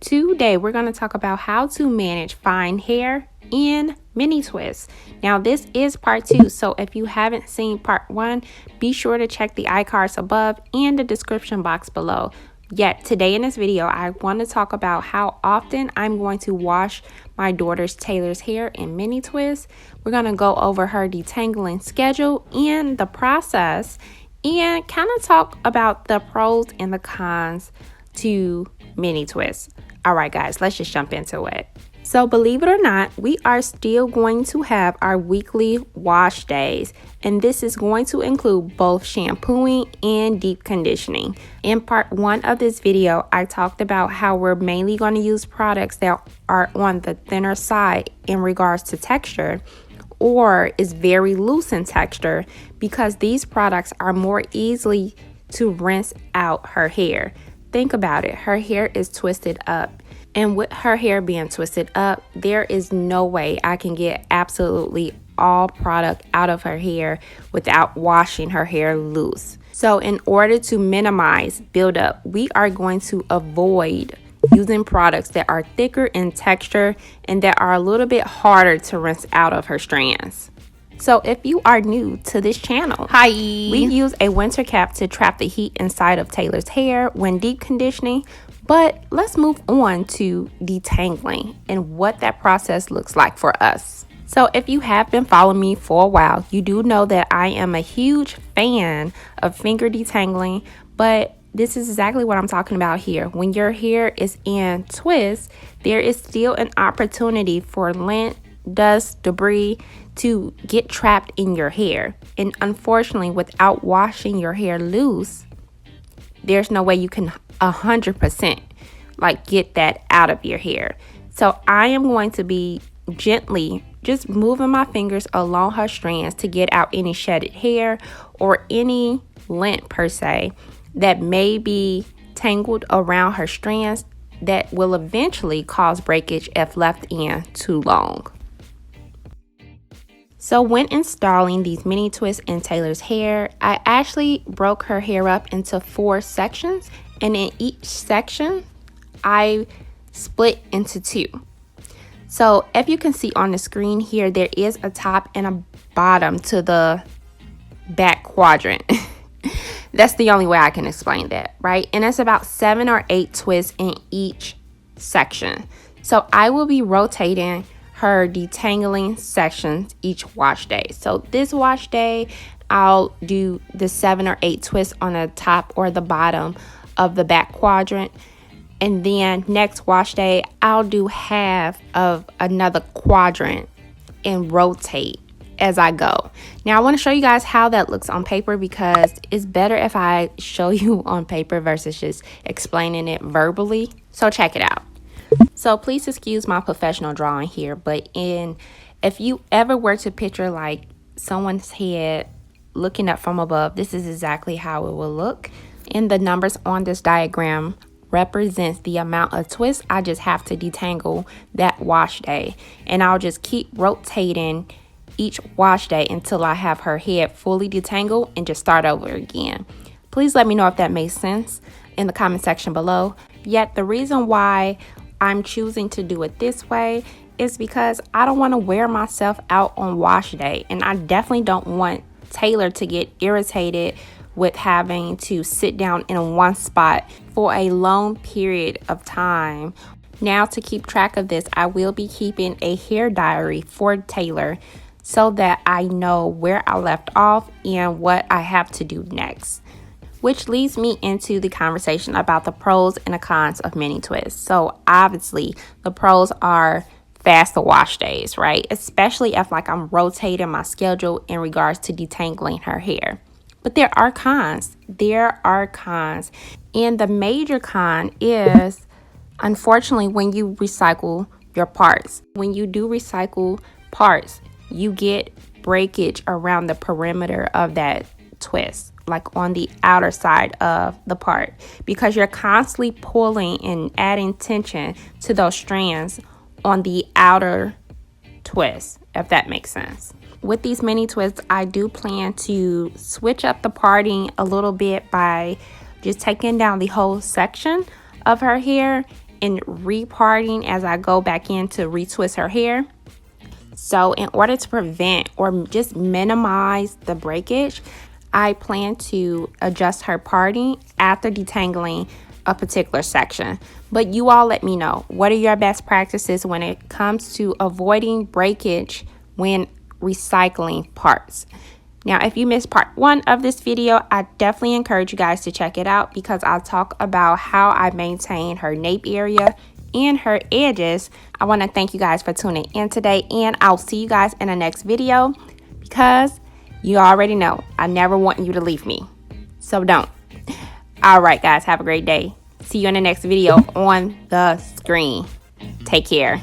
Today we're going to talk about how to manage fine hair in mini twists. Now this is part 2, so if you haven't seen part 1, be sure to check the iCards above and the description box below. Yet today in this video I want to talk about how often I'm going to wash my daughter's Taylor's hair in mini twists. We're going to go over her detangling schedule and the process, and kind of talk about the pros and the cons to mini twists. All right guys, let's just jump into it. So believe it or not, we are still going to have our weekly wash days, and this is going to include both shampooing and deep conditioning. In part 1 of this video, I talked about how we're mainly going to use products that are on the thinner side in regards to texture, or is very loose in texture, because these products are more easily to rinse out her hair. Think about it, her hair is twisted up, and with her hair being twisted up, there is no way I can get absolutely all product out of her hair without washing her hair loose. So in order to minimize buildup, we are going to avoid using products that are thicker in texture and that are a little bit harder to rinse out of her strands. So if you are new to this channel, hi, we use a winter cap to trap the heat inside of Taylor's hair when deep conditioning. But let's move on to detangling and what that process looks like for us. So if you have been following me for a while, you do know that I am a huge fan of finger detangling, but this is exactly what I'm talking about here. When your hair is in twists, there is still an opportunity for lint, dust, debris to get trapped in your hair. And unfortunately, without washing your hair loose, there's no way you can 100% like get that out of your hair. So I am going to be gently just moving my fingers along her strands to get out any shedded hair or any lint per se that may be tangled around her strands that will eventually cause breakage if left in too long. So when installing these mini twists in Taylor's hair, I actually broke her hair up into 4 sections, and in each section I split into 2. So if you can see on the screen here, there is a top and a bottom to the back quadrant. That's the only way I can explain that, right? And it's about 7 or 8 twists in each section. So I will be rotating her detangling sections each wash day. So this wash day, I'll do the 7 or 8 twists on the top or the bottom of the back quadrant. And then next wash day, I'll do half of another quadrant and rotate as I go. Now I want to show you guys how that looks on paper, because it's better if I show you on paper versus just explaining it verbally. So check it out. So please excuse my professional drawing here, but if you ever were to picture like someone's head looking up from above, this is exactly how it will look. And the numbers on this diagram represents the amount of twists I just have to detangle that wash day. And I'll just keep rotating each wash day until I have her head fully detangled and just start over again. Please let me know if that makes sense in the comment section below. Yet the reason why I'm choosing to do it this way is because I don't want to wear myself out on wash day, and I definitely don't want Taylor to get irritated with having to sit down in one spot for a long period of time. Now, to keep track of this, I will be keeping a hair diary for Taylor so that I know where I left off and what I have to do next. Which leads me into the conversation about the pros and the cons of mini twists. So obviously the pros are faster wash days, right? Especially if like I'm rotating my schedule in regards to detangling her hair. But there are cons. And the major con is, unfortunately, when you recycle your parts. When you do recycle parts, you get breakage around the perimeter of that twist, like on the outer side of the part, because you're constantly pulling and adding tension to those strands on the outer twist, if that makes sense. With these mini twists, I do plan to switch up the parting a little bit by just taking down the whole section of her hair and reparting as I go back in to retwist her hair. So in order to prevent or just minimize the breakage, I plan to adjust her parting after detangling a particular section. But you all let me know, what are your best practices when it comes to avoiding breakage when recycling parts? Now, if you missed part 1 of this video, I definitely encourage you guys to check it out because I'll talk about how I maintain her nape area and her edges. I want to thank you guys for tuning in today, and I'll see you guys in the next video because you already know I never want you to leave me. So don't. All right, guys, have a great day. See you in the next video on the screen. Take care.